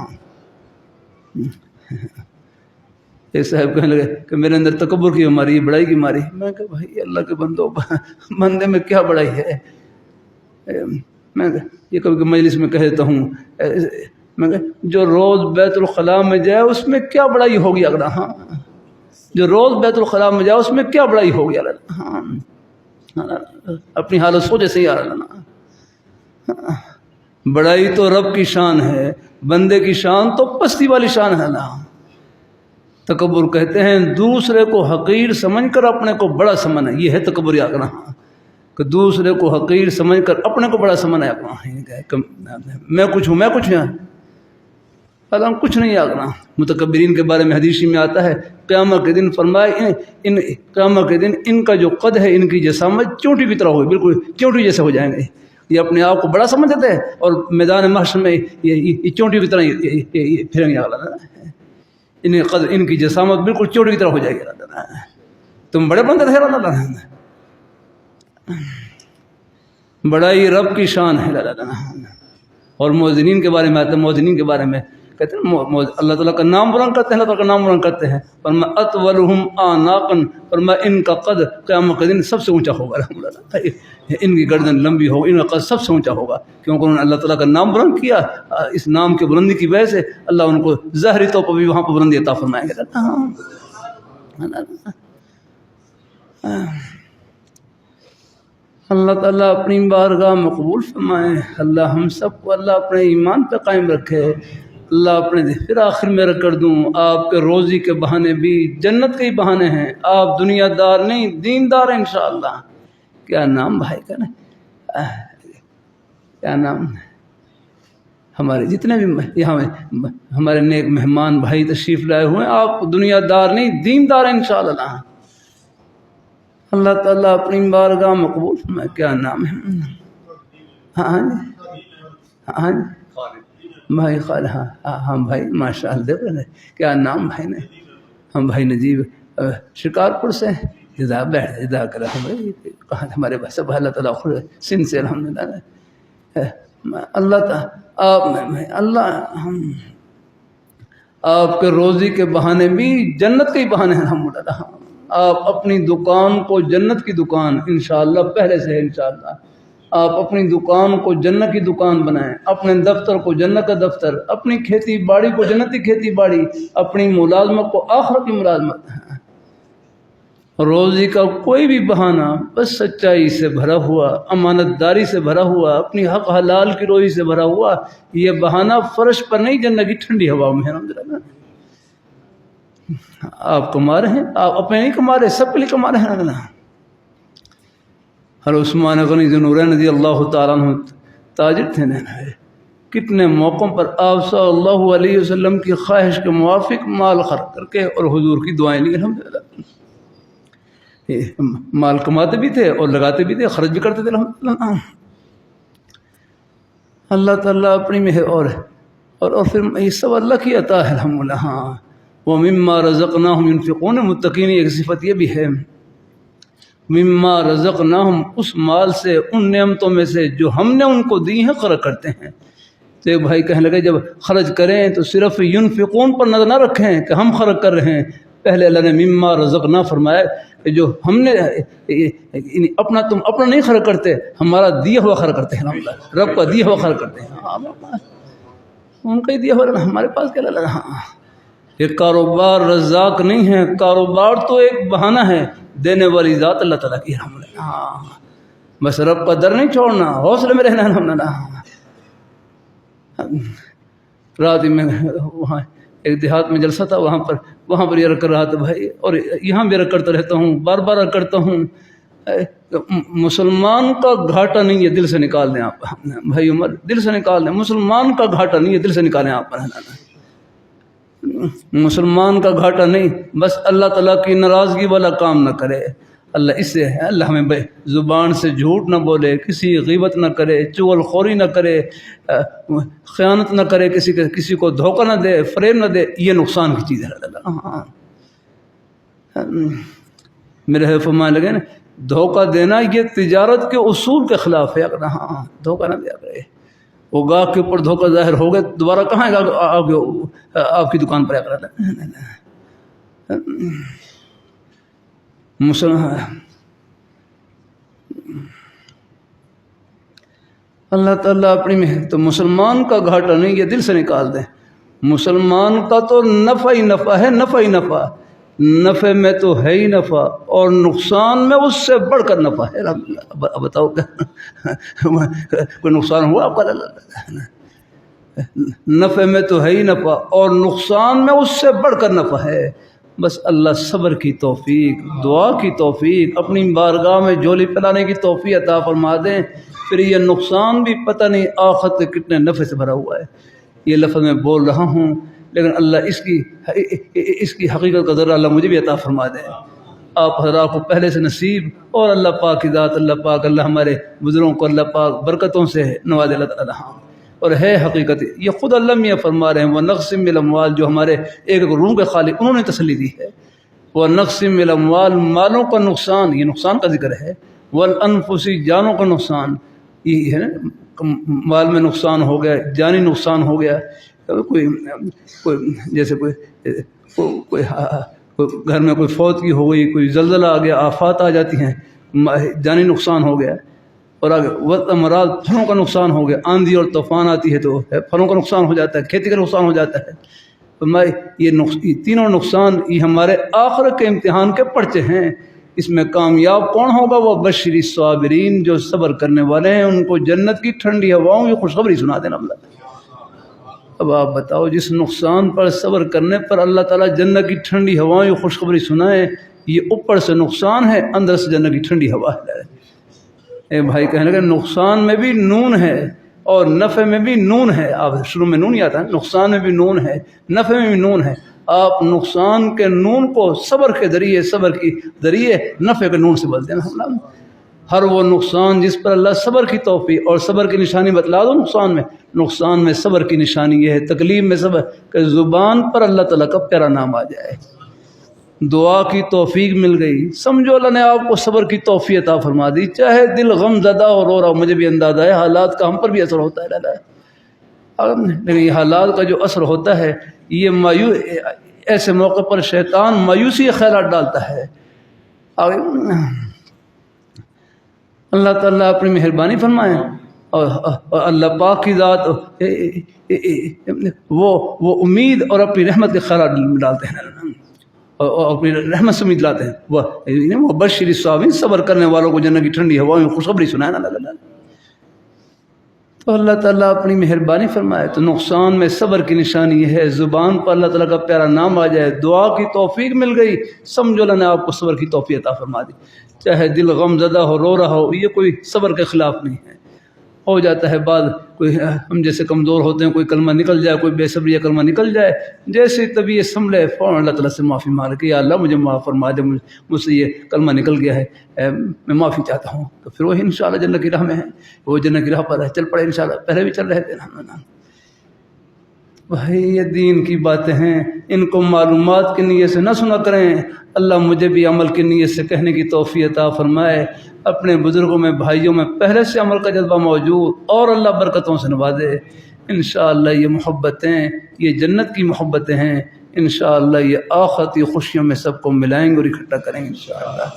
ایک صاحب کہنے لگے کہ میرے اندر تکبر کی بیماری، بڑائی کی بیماری. میں کہ بھائی اللہ کے بندے میں کیا بڑائی ہے. میں یہ کبھی مجلس میں کہہ دیتا ہوں، میں کہ جو روز بیت الخلاء میں جائے اس میں کیا بڑائی ہوگی اگر. جو روز بیت الخلاء میں جائے اس میں کیا بڑائی ہوگی اگر. اپنی حالت سوچے سے یار. بڑائی تو رب کی شان ہے، بندے کی شان تو پستی والی شان ہے نا. تکبر کہتے ہیں دوسرے کو حقیر سمجھ کر اپنے کو بڑا سمجھنا، یہ ہے تکبر یاد رکھنا کہ دوسرے کو حقیر سمجھ کر اپنے کو بڑا سمجھنا ہے، میں کچھ ہوں اللہ کچھ نہیں آگنا۔ متکبرین کے بارے میں حدیث میں آتا ہے قیامت کے دن فرمائے قیامت کے دن ان کا جو قد ہے، ان کی جسامت چونٹی کی طرح ہوگی، بالکل چونٹی جیسے ہو جائیں گے۔ یہ اپنے آپ کو بڑا سمجھ دیتے ہیں اور میدان محشر میں یہ چونٹی کی طرح پھریں گے، ان کی جسامت بالکل چونٹی کی طرح ہو جائے گی۔ تم بڑے بندے تھے اللہ، بڑائی رب کی شان ہے۔ اور موذنین کے بارے میں آتے ہیں، موذنین کے بارے میں کہتے ہیں اللہ تعالیٰ کا نام بلند کرتے ہیں، اللہ تعالیٰ کا نام بلند کرتے ہیں۔ فرمایا اطولہم اعناقا، فرمایا ان کا قد قیامت کے دن سب سے اونچا ہوگا، ان کی گردن لمبی ہوگی، ان کا قد سب سے اونچا ہوگا، کیونکہ انہوں نے اللہ تعالیٰ کا نام بلند کیا۔ اس نام کی بلندی کی وجہ سے اللہ ان کو ظاہری طور پر بھی وہاں پر بلندی عطا فرمائیں گے۔ اللہ تعالیٰ اپنی بارگاہ میں قبول فرمائے، اللہ ہم سب کو اللہ اپنے ایمان پہ قائم رکھے، اللہ اپنے پھر آخر میں رکھ کر دوں آپ کے روزی کے بہانے بھی جنت کے ہی بہانے ہیں، آپ دنیا دار نہیں دیندار ہیں انشاءاللہ۔ کیا نام بھائی کا نا، کیا نام، ہمارے جتنے بھی یہاں ہمارے نیک مہمان بھائی تشریف لائے ہوئے ہیں، آپ دنیا دار نہیں دیندار ہیں انشاءاللہ۔ اللہ تعالیٰ اپنی بارگاہ میں قبول فرمائے۔ کیا نام ہے؟ ہاں بھائی خالد، ہاں بھائی ماشاء اللہ، کیا نام بھائی نے؟ ہم بھائی نجیب شکارپور سے، جزا کر کہاں ہمارے بھائی اللہ تعالیٰ خود سن سے الحمدللہ۔ اللہ تعالیٰ اللہ آپ کے روزی کے بہانے بھی جنت کے ہی بہانے ہیں الحمدللہ۔ آپ اپنی دکان کو جنت کی دکان انشاءاللہ پہلے سے ہے انشاءاللہ، آپ اپنی دکان کو جنت کی دکان بنائیں، اپنے دفتر کو جنت کا دفتر، اپنی کھیتی باڑی کو جنت کی کھیتی باڑی، اپنی ملازمت کو آخرت کی ملازمت۔ روزی کا کوئی بھی بہانہ بس سچائی سے بھرا ہوا، امانت داری سے بھرا ہوا، اپنی حق حلال کی روزی سے بھرا ہوا، یہ بہانہ فرش پر نہیں جنت کی ٹھنڈی ہوا میں الحمدللہ۔ آپ کما رہے ہیں، آپ اپنے نہیں کما رہے، سب کے لیے کما رہے ہیں۔ ہر عثمان غنی ذو نورین رضی اللہ تعالیٰ عنہ تاجر تھے، کتنے موقعوں پر آپ صلی اللہ علیہ وسلم کی خواہش کے موافق مال خرچ کر کے اور حضور کی دعائیں لی الحمدللہ۔ مال کماتے بھی تھے اور لگاتے بھی تھے، خرچ بھی کرتے تھے الحمدللہ۔ اللہ تعالیٰ اپنی میں ہے اور پھر یہ سب اللہ کی عطا ہے الحمدللہ۔ ہاں وَمِمَّا رَزَقْنَاهُمْ يُنْفِقُونَ، متقین ایک صفت یہ بھی ہے، مما رزقناہم، اس مال سے، ان نعمتوں میں سے جو ہم نے ان کو دی ہیں خرچ کرتے ہیں۔ تو ایک بھائی کہنے لگے جب خرچ کریں تو صرف ینفقون پر نظر نہ رکھیں کہ ہم خرچ کر رہے ہیں، پہلے اللہ نے مما رزقنا فرمایا کہ جو ہم نے اپنا، تم اپنا نہیں خرچ کرتے، ہمارا دیا ہوا خرچ کرتے ہیں، رب کا دیا ہوا خرچ کرتے ہیں، ان کا ہی دیا ہوا، ہمارے پاس کیا لگا۔ یہ کاروبار رزاق نہیں ہے، کاروبار تو ایک بہانہ ہے، دینے والی ذات اللہ تعالیٰ کی الحمدللہ۔ بس رب کا در نہیں چھوڑنا، حوصلے میں رہنا الحمدللہ۔ رات میں وہاں ایک دیہات میں جلسہ تھا، وہاں پر یہ رکھ کر رہا تھا بھائی، اور یہاں بھی رکھ کرتا رہتا ہوں، بار بار رکھ کرتا ہوں۔ مسلمان کا گھاٹا نہیں ہے، دل سے نکال دیں آپ بھائی عمر، دل سے نکال دیں، مسلمان کا گھاٹا نہیں ہے، دل سے نکالیں آپ، مسلمان کا گھاٹا نہیں، بس اللہ تعالیٰ کی ناراضگی والا کام نہ کرے، اللہ اس سے ہے، اللہ ہمیں زبان سے جھوٹ نہ بولے، کسی غیبت نہ کرے، چغل خوری نہ کرے، خیانت نہ کرے، کسی کو دھوکہ نہ دے، فریب نہ دے، یہ نقصان کی چیز ہے اللہ۔ میرے فرمانے لگے نا، دھوکہ دینا یہ تجارت کے اصول کے خلاف ہے، ہاں دھوکہ نہ دیا کرے، وہ گاہک کے اوپر دھوکہ ظاہر ہو گئے، دوبارہ کہاں آپ کی دکان پر آ کر اللہ تعالیٰ اپنی میں تو مسلمان کا گھاٹا نہیں، یہ دل سے نکال دیں، مسلمان کا تو نفع ہی نفع ہے، نفع ہی نفع، نفع میں تو ہے ہی نفع، اور نقصان میں اس سے بڑھ کر نفع ہے۔ اب بتاؤ کوئی نقصان ہوا آپ کا؟ نفع میں تو ہے ہی نفع، اور نقصان میں اس سے بڑھ کر نفع ہے۔ بس اللہ صبر کی توفیق، دعا کی توفیق، اپنی بارگاہ میں جھولی پلانے کی توفیق عطا فرما دیں۔ پھر یہ نقصان بھی پتہ نہیں آخرت کے کتنے نفع سے بھرا ہوا ہے۔ یہ لفظ میں بول رہا ہوں لیکن اللہ اس کی حقیقت کا ذرا اللہ مجھے بھی عطا فرما دے، آپ حضرات کو پہلے سے نصیب، اور اللہ پاک کی ذات، اللہ پاک اللہ ہمارے بزرگوں کو اللہ پاک برکتوں سے نواز اللہ تعالیٰ۔ اور ہے حقیقت یہ خود اللہ میاں فرما رہے ہیں، وہ نقسم الاموال، جو ہمارے ایک روح کے خالق انہوں نے تسلی دی ہے، وہ نقسم الاموال، مالوں کا نقصان، یہ نقصان کا ذکر ہے، والانفس، جانوں کا نقصان، یہ ہے نا، مال میں نقصان ہو گیا، جانی نقصان ہو گیا، کوئی جیسے کوئی گھر میں کوئی فوت کی ہو گئی، کوئی زلزلہ آ گیا، آفات آ جاتی ہیں، جانی نقصان ہو گیا، اور آگے امراض، پھلوں کا نقصان ہو گیا، آندھی اور طوفان آتی ہے تو پھلوں کا نقصان ہو جاتا ہے، کھیتی کا نقصان ہو جاتا ہے۔ یہ تینوں نقصان یہ ہمارے آخرت کے امتحان کے پرچے ہیں۔ اس میں کامیاب کون ہوگا؟ وہ بشر الصابرین، جو صبر کرنے والے ہیں، ان کو جنت کی ٹھنڈی ہواؤں کی خوشخبری سنا دینا اللہ۔ اب آپ بتاؤ، جس نقصان پر صبر کرنے پر اللہ تعالیٰ جنت کی ٹھنڈی ہواؤں کی خوشخبری سنائے، یہ اوپر سے نقصان ہے، اندر سے جنت کی ٹھنڈی ہوا ہے۔ اے بھائی کہنے لگے نقصان میں بھی نون ہے اور نفع میں بھی نون ہے۔ آپ شروع میں نون ہی آتا ہے، نقصان میں بھی نون ہے، نفع میں بھی نون ہے۔ آپ نقصان کے نون کو صبر کے ذریعے، صبر کی ذریعے نفع کے نون سے بدل دینا۔ ہر وہ نقصان جس پر اللہ صبر کی توفیق اور صبر کی نشانی بتلا دو، نقصان میں صبر کی نشانی یہ ہے، تکلیف میں صبر، کہ زبان پر اللہ تعالیٰ کا پیارا نام آ جائے، دعا کی توفیق مل گئی، سمجھو اللہ نے آپ کو صبر کی توفیق عطا فرما دی۔ چاہے دل غم زدہ اور رو رہا، مجھے بھی اندازہ ہے حالات کا ہم پر بھی اثر ہوتا ہے، لیکن یہ حالات کا جو اثر ہوتا ہے، یہ ایسے موقع پر شیطان مایوسی کے خیالات ڈالتا ہے۔ اللہ تعالیٰ اپنی مہربانی فرمائے، اور اللہ پاک کی ذات وہ امید اور اپنی رحمت کے خیالات ڈالتے ہیں، اور اپنی رحمت سے امید لاتے ہیں۔ وہ بشر الصابرین، صبر کرنے والوں کو جنت کی ٹھنڈی ہواؤں میں خوشخبری سنائے نا اللہ۔ تو اللہ تعالیٰ اپنی مہربانی فرمائے، تو نقصان میں صبر کی نشانی یہ ہے، زبان پر اللہ تعالیٰ کا پیارا نام آ جائے، دعا کی توفیق مل گئی، سمجھو اللہ نے آپ کو صبر کی توفیق عطا فرما دی۔ چاہے دل غم زدہ ہو، رو رہا ہو، یہ کوئی صبر کے خلاف نہیں ہے۔ ہو جاتا ہے بعد، کوئی ہم جیسے کمزور ہوتے ہیں، کوئی کلمہ نکل جائے، کوئی بے صبری یا کلمہ نکل جائے، جیسے طبیعت سنبھلے فوراً اللہ تعالیٰ سے معافی مانگ کہ یا اللہ مجھے معاف فرما دے، مجھ سے یہ کلمہ نکل گیا ہے، میں معافی چاہتا ہوں، تو پھر وہ انشاءاللہ جنت کی راہ میں ہے، وہ جنت کی راہ پر چل پڑے انشاءاللہ، پہلے بھی چل رہے تھے۔ بھائی یہ دین کی باتیں ہیں، ان کو معلومات کی نیت سے نہ سنا کریں۔ اللہ مجھے بھی عمل کی نیت سے کہنے کی توفیق عطا فرمائے۔ اپنے بزرگوں میں، بھائیوں میں پہلے سے عمل کا جذبہ موجود، اور اللہ برکتوں سے نوازے۔ انشاءاللہ یہ محبتیں، یہ جنت کی محبتیں ہیں، انشاءاللہ یہ آخرتی خوشیوں میں سب کو ملائیں گے اور اکٹھا کریں گے انشاءاللہ۔